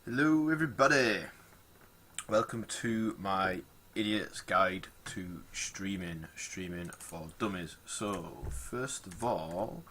Hello everybody, welcome to my idiot's guide to streaming for dummies. So first of all,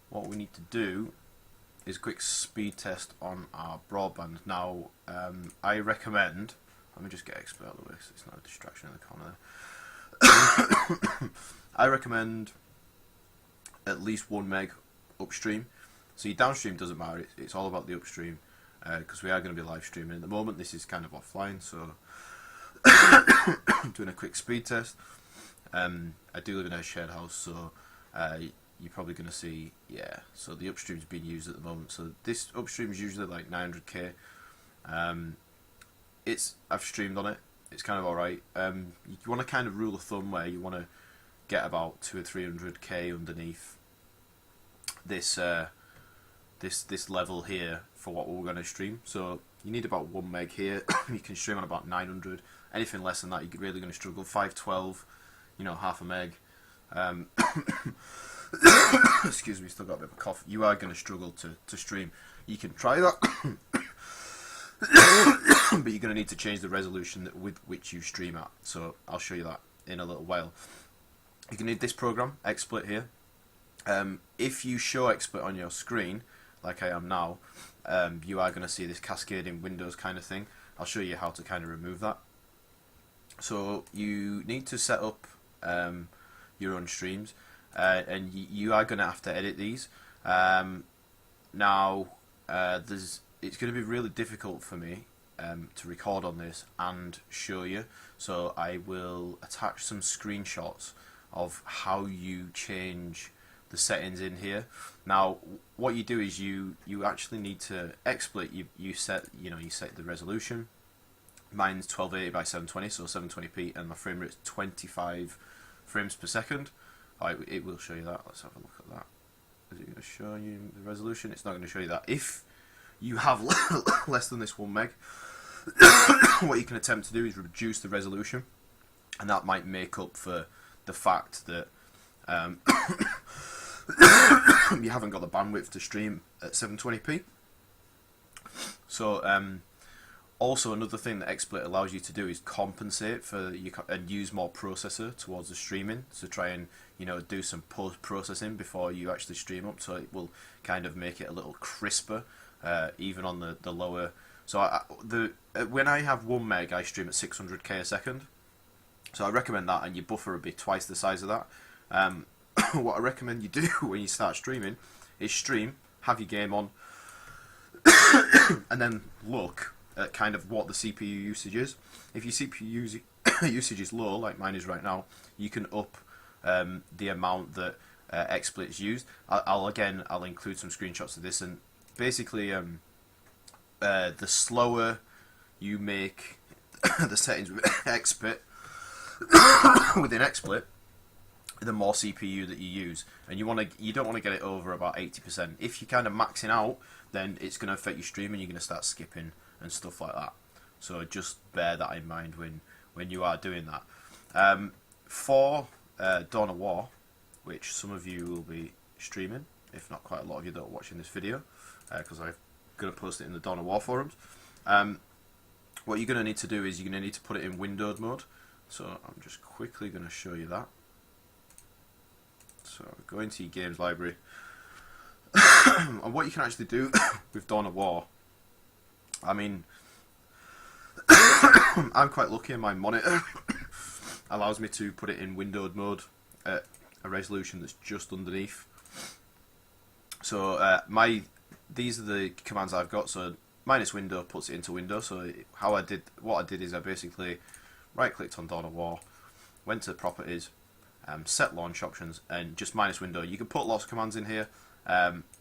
what we need to do is a quick speed test on our broadband. Now I recommend, let me just get Xsplit out of the way so it's not a distraction in the corner there. I recommend at least 1 meg upstream. So your downstream doesn't matter, it's all about the upstream. Because we are going to be live streaming at the moment. This is kind of offline, so doing a quick speed test. I do live in a shared house, so you're probably going to see, yeah, so the upstream's being used at the moment. So this upstream is usually like 900k. I've streamed on it, it's kind of alright. You want to kind of rule of thumb where you want to get about 200 or 300k underneath this this level here for what we're going to stream. So you need about 1 meg here. You can stream on about 900. Anything less than that, you're really going to struggle. 512, you know, half a meg. Excuse me, still got a bit of a cough. You are going to struggle to stream. You can try that, but you're going to need to change the resolution with which you stream at. So I'll show you that in a little while. You're going to need this program, Xsplit here. If you show Xsplit on your screen, like I am now, you are going to see this cascading windows kind of thing. I'll show you how to kind of remove that. So you need to set up your own streams, and you are going to have to edit these. Now, it's going to be really difficult for me to record on this and show you, so I will attach some screenshots of how you change the settings in here. Now what you do is you actually need to XSplit. You set the resolution. Mine's 1280 by 720, so 720p, and my frame rate is 25 frames per second. It will show you that. Let's have a look at that. Is it going to show you the resolution? It's not going to show you that. If you have less than this 1 meg, what you can attempt to do is reduce the resolution, and that might make up for the fact that you haven't got the bandwidth to stream at 720p. So also another thing that XSplit allows you to do is compensate for and use more processor towards the streaming, to try and do some post processing before you actually stream up, so it will kind of make it a little crisper even on the lower. So when I have 1 meg, I stream at 600k a second, so I recommend that, and your buffer would be twice the size of that. What I recommend you do when you start streaming is stream, have your game on, and then look at kind of what the CPU usage is. If your CPU usage is low, like mine is right now, you can up the amount that XSplit is used. I'll include some screenshots of this, and basically the slower you make the settings with XSplit within XSplit, the more CPU that you use, and you don't want to get it over about 80%. If you're kind of maxing out, then it's going to affect your streaming. You're going to start skipping and stuff like that. So just bear that in mind when you are doing that. For Dawn of War, which some of you will be streaming, if not quite a lot of you that are watching this video, because I'm going to post it in the Dawn of War forums. What you're going to need to do is you're going to need to put it in windowed mode. So I'm just quickly going to show you that. So go into your games library, and what you can actually do with Dawn of War, I mean, I'm quite lucky, and my monitor allows me to put it in windowed mode at a resolution that's just underneath. So these are the commands I've got. So minus window puts it into window. So what I did is I basically right clicked on Dawn of War, went to properties, set launch options, and just minus window. You can put lots of commands in here.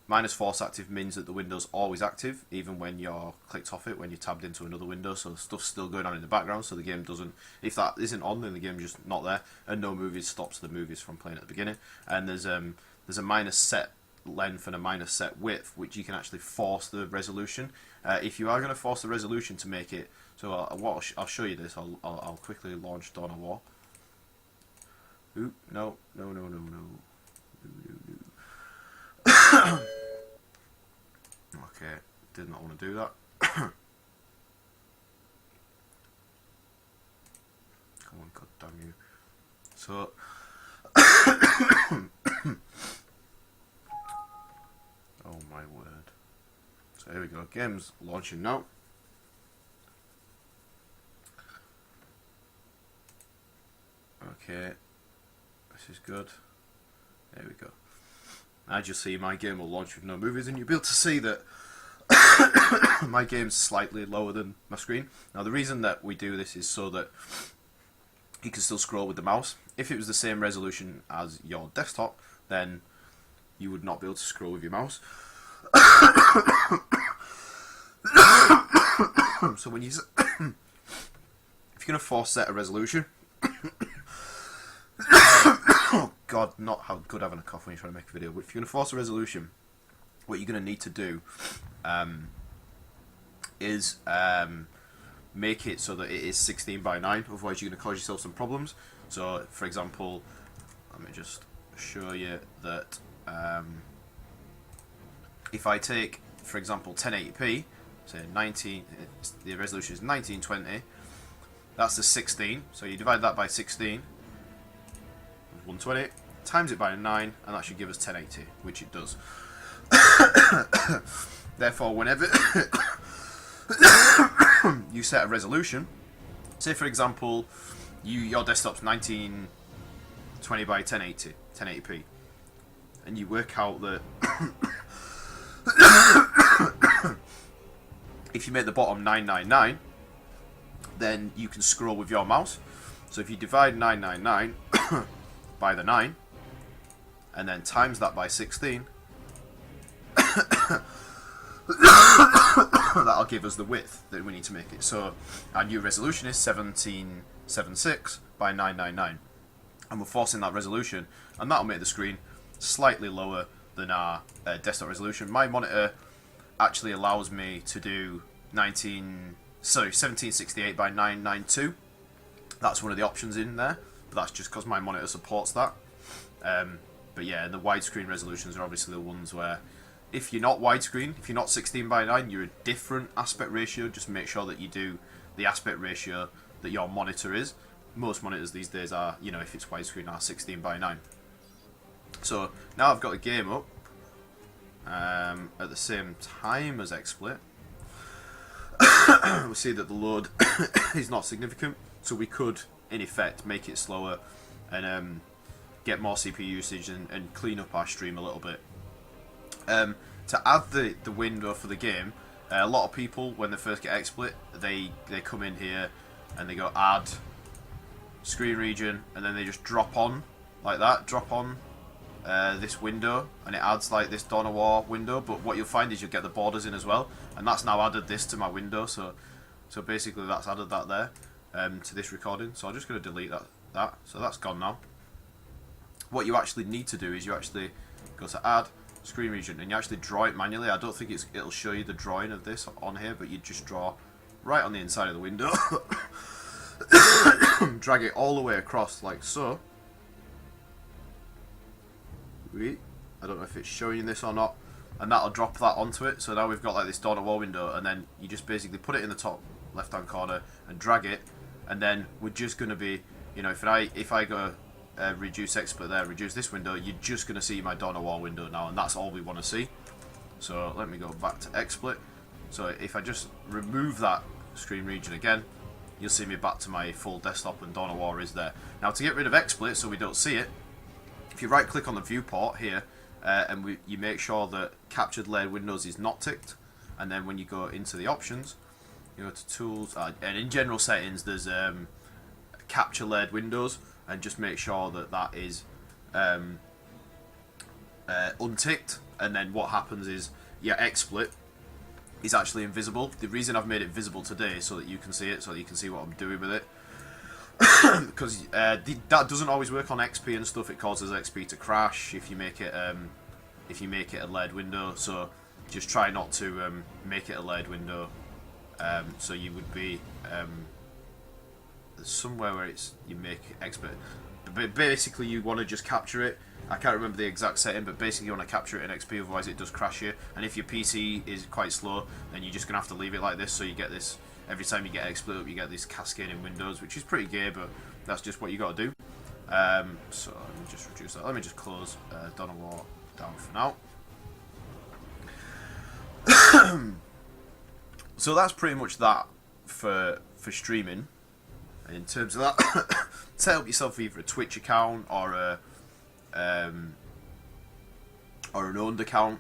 Minus forceactive means that the window's always active, even when you're clicked off it, when you're tabbed into another window, so stuff's still going on in the background, so the game doesn't, if that isn't on, then the game's just not there. And nomovies stops the movies from playing at the beginning. And there's a minus set length and a minus set width, which you can actually force the resolution. If you are going to force the resolution to make it, so I'll show you this. I'll quickly launch Dawn of War. Ooh, no. Okay, did not want to do that. God damn you. So oh my word. So here we go, game's launching now. Okay, this is good. There we go. As you see, my game will launch with no movies, and you'll be able to see that my game's slightly lower than my screen. Now the reason that we do this is so that you can still scroll with the mouse. If it was the same resolution as your desktop, then you would not be able to scroll with your mouse. So when you if you're going to force set a resolution, oh god, not how good having a cough when you're trying to make a video, but if you're going to force a resolution, what you're going to need to do is make it so that it is 16 by 9, otherwise you're going to cause yourself some problems. So for example, let me just show you that if I take, for example, 1080p, say 19, the resolution is 1920, that's the 16, so you divide that by 16, 120, times it by 9, and that should give us 1080, which it does. Therefore, whenever you set a resolution, say for example, your desktop's 1920 by 1080p, and you work out that if you make the bottom 999, then you can scroll with your mouse. So if you divide 999 by the 9, and then times that by 16, that'll give us the width that we need to make it. So our new resolution is 1776 by 999, and we're forcing that resolution, and that'll make the screen slightly lower than our desktop resolution. My monitor actually allows me to do 1768 by 992. That's one of the options in there, but that's just because my monitor supports that. But yeah, the widescreen resolutions are obviously the ones where, if you're not widescreen, if you're not 16 by 9, you're a different aspect ratio. Just make sure that you do the aspect ratio that your monitor is. Most monitors these days are, you know, if it's widescreen, are 16 by 9. So now I've got the game up at the same time as Xsplit. We see that the load is not significant, so we could, in effect, make it slower and get more CPU usage and clean up our stream a little bit. To add the window for the game, a lot of people, when they first get Xsplit, they come in here and they go add screen region, and then they just drop on like that, drop on this window, and it adds like this Dawn of War window. But what you'll find is you'll get the borders in as well, and that's now added this to my window. So basically that's added that there to this recording. So I'm just going to delete that. So that's gone now. What you actually need to do is you actually go to add screen region, and you actually draw it manually. I don't think it'll show you the drawing of this on here, but you just draw right on the inside of the window. Drag it all the way across like so. I don't know if it's showing you this or not, and that'll drop that onto it. So now we've got like this Dawn of War window, and then you just basically put it in the top left hand corner and drag it, and then we're just going to be, you know, if I go reduce Xsplit there, reduce this window, you're just going to see my Dawn of War window now, and that's all we want to see. So let me go back to Xsplit. So if I just remove that screen region again, you'll see me back to my full desktop, and Dawn of War is there. Now to get rid of Xsplit so we don't see it, if you right click on the viewport here, and you make sure that captured layered windows is not ticked, and then when you go into the options, you go to tools, and in general settings there's capture layered windows, and just make sure that that is unticked, and then what happens is your Xsplit is actually invisible. The reason I've made it visible today is so that you can see it, so that you can see what I'm doing with it. Because that doesn't always work on XP and stuff. It causes XP to crash if you make it a layered window. So just try not to make it a layered window. So you would be somewhere where you make XP. but basically you want to just capture it. I can't remember the exact setting, but basically you want to capture it in XP, otherwise it does crash you. And if your PC is quite slow, then you're just going to have to leave it like this, so you get this, every time you get Xsplit up, you get this cascading windows, which is pretty gay, but that's just what you got to do. So let me just reduce that. Let me just close Dawn of War down for now. So that's pretty much that for streaming. In terms of that, set up yourself either a Twitch account or an owned account.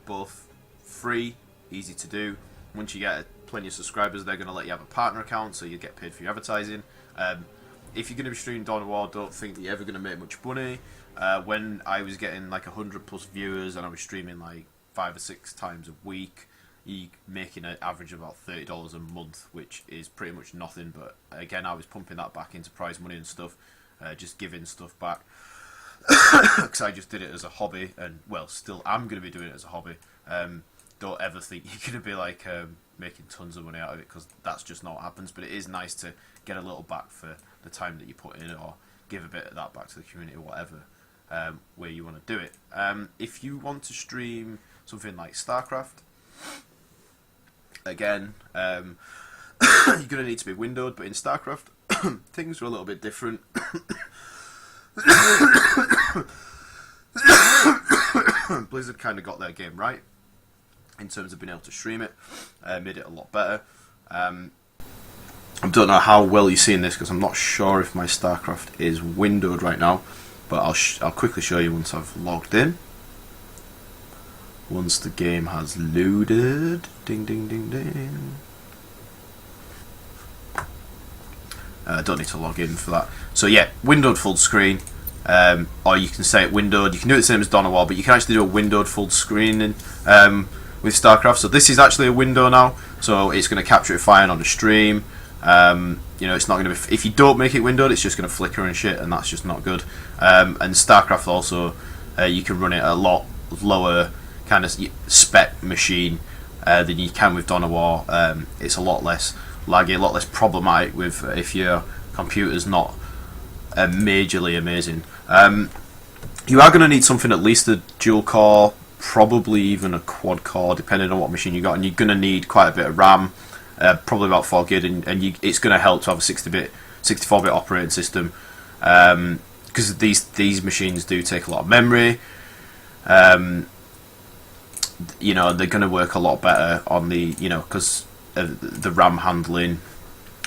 Both free, easy to do. Once you get plenty of subscribers, they're going to let you have a partner account, so you get paid for your advertising. If you're going to be streaming Dawn of War, don't think that you're ever going to make much money. When I was getting like 100+ viewers and I was streaming like 5 or 6 times a week, you're making an average of about $30 a month, which is pretty much nothing. But again, I was pumping that back into prize money and stuff, just giving stuff back, because I just did it as a hobby, and well, still am going to be doing it as a hobby. Don't ever think you're going to be like making tons of money out of it, because that's just not what happens. But it is nice to get a little back for the time that you put in, or give a bit of that back to the community, or whatever way you want to do it. If you want to stream something like StarCraft, again, you're going to need to be windowed, but in StarCraft, things are a little bit different. Blizzard kind of got their game right in terms of being able to stream it, made it a lot better. I don't know how well you're seeing this, because I'm not sure if my StarCraft is windowed right now, but I'll quickly show you once I've logged in. Once the game has loaded, ding ding ding ding. I don't need to log in for that. So yeah, windowed full screen, or you can say it windowed. You can do it the same as Dawn of War, but you can actually do a windowed full screen with StarCraft. So this is actually a window now, so it's going to capture it fine on the stream. You know, it's not going to be, if you don't make it windowed, it's just going to flicker and shit, and that's just not good. And StarCraft also, you can run it at a lot lower kind of spec machine than you can with Dawn of War. It's a lot less laggy, a lot less problematic with if your computer's not majorly amazing. You are going to need something at least a dual core, probably even a quad core, depending on what machine you got, and you're going to need quite a bit of RAM, probably about 4 gig, and it's going to help to have a 64-bit operating system, because these machines do take a lot of memory. You know, they're going to work a lot better on the, you know, because the RAM handling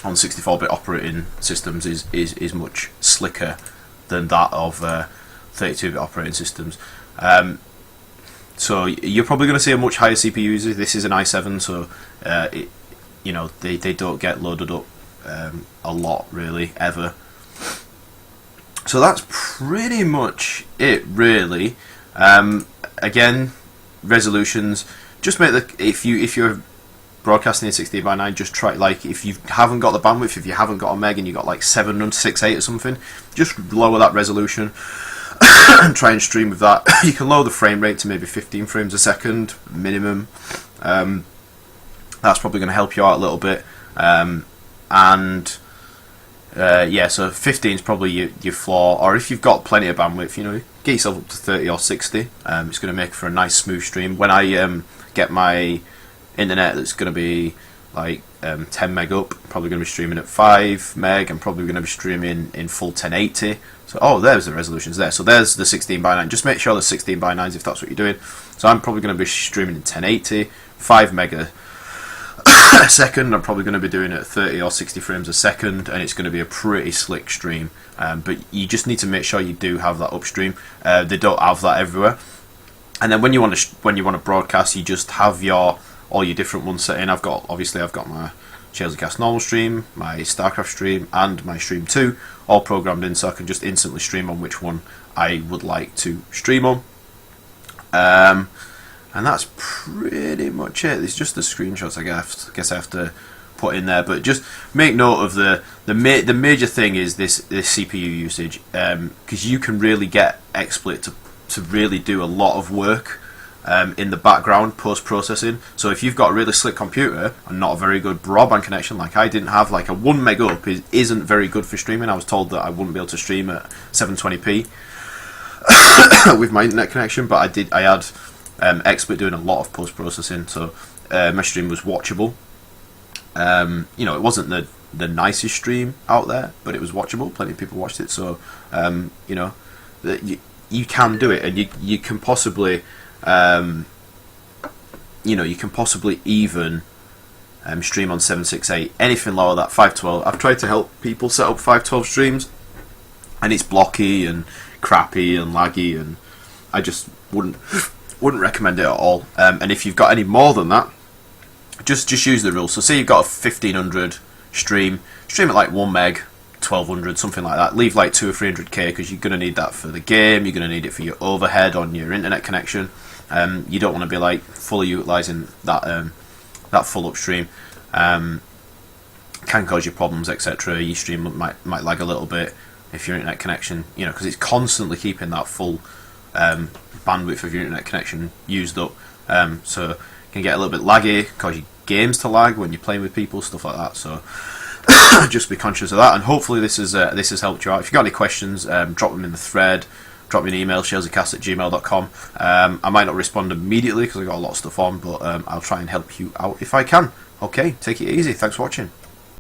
on 64-bit operating systems is much slicker than that of 32-bit operating systems. So you're probably going to see a much higher CPU usage. This is an i7, so you know, they don't get loaded up a lot really ever. So that's pretty much it really. Again, resolutions, just make the, if you're broadcasting in 16:9, just try, like, if you haven't got the bandwidth, if you haven't got a meg and you got like 768 or something, just lower that resolution and try and stream with that. You can lower the frame rate to maybe 15 frames a second minimum. That's probably going to help you out a little bit. Yeah, so 15 is probably your floor, or if you've got plenty of bandwidth, you know, get yourself up to 30 or 60. It's going to make for a nice smooth stream. When I get my internet that's going to be like 10 meg up, probably going to be streaming at 5 meg, and probably going to be streaming in full 1080. So, oh, there's the resolutions there. So there's the 16:9. Just make sure there's 16:9s if that's what you're doing. So I'm probably going to be streaming in 1080, 5 meg a second. I'm probably going to be doing it at 30 or 60 frames a second, and it's going to be a pretty slick stream. But you just need to make sure you do have that upstream. They don't have that everywhere. And then when you want to broadcast, you just have all your different ones set in. I've got my Cast normal stream, my StarCraft stream, and my stream 2 all programmed in, so I can just instantly stream on which one I would like to stream on. And that's pretty much it. It's just the screenshots I guess I have to put in there, but just make note of the major thing is this CPU usage, because you can really get XSplit to really do a lot of work in the background post-processing. So if you've got a really slick computer and not a very good broadband connection like I didn't have, like a 1 meg up isn't very good for streaming. I was told that I wouldn't be able to stream at 720p with my internet connection, but I had Xsplit doing a lot of post-processing, so my stream was watchable. You know, it wasn't the nicest stream out there, but it was watchable. Plenty of people watched it, so you know, you can do it, and you can possibly you know, you can possibly even stream on 768. Anything lower than that 512. I've tried to help people set up 512 streams, and it's blocky and crappy and laggy, and I just wouldn't recommend it at all. And if you've got any more than that, just use the rules. So say you've got a 1500 stream at like 1 meg, 1200, something like that. Leave like 200 or 300k, because you're going to need that for the game. You're going to need it for your overhead on your internet connection. You don't want to be like fully utilising that that full upstream. Can cause you problems, etc. Your stream might lag a little bit if your internet connection, you know, because it's constantly keeping that full bandwidth of your internet connection used up. So it can get a little bit laggy, cause your games to lag when you're playing with people, stuff like that. So just be conscious of that, and hopefully this has helped you out. If you've got any questions, drop them in the thread. Drop me an email, shalesacast@gmail.com. I might not respond immediately because I've got a lot of stuff on, but I'll try and help you out if I can. Okay, take it easy. Thanks for watching.